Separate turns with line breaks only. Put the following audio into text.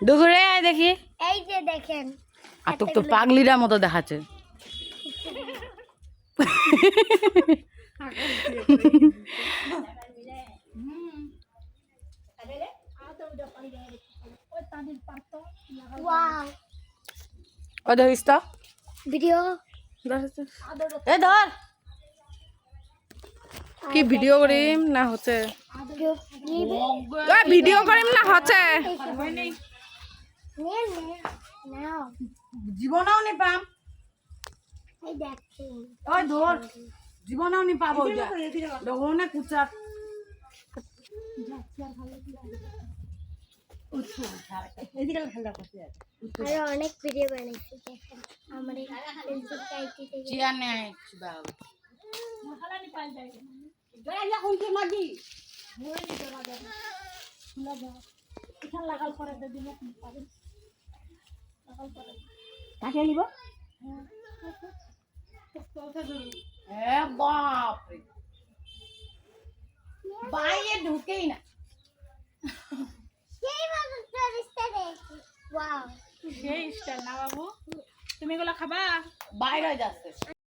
দুঘুরে আয় দেখি।
এই যে দেখেন
আর তোকে তো পাগলিরা মতো দেখাচ্ছে।
ওয়াও
ও দেখিস তো
ভিডিও
এ ধর কি ভিডিও করিম না হচ্ছে ভিডিও করিম না হচ্ছে
নাও
জীবনেও নি পাম
এই দেখেন
ওই ধর জীবনেও নি পাবো না কুচা
আরো অনেক ভিডিও বানাইছি দেখেন আমার এই পেন্সিল কাইটি থেকে
চিয়া নেই বাবা মশলা নি পাল যায় গয়া যা কোনতে মাগি মোরে নি তোরা দে ফুলা দাও এখান লাগাল করে দে দিন পাবেন লাগাল করে কাকে নিব এ বাপ রে বাইরে ঢুকেই না
সেই বাবু টুরিস্টে দেখি ওয়াও
সেই স্টাইল না বাবু তুমি এগুলো খাবা
বাইরে যাচ্ছে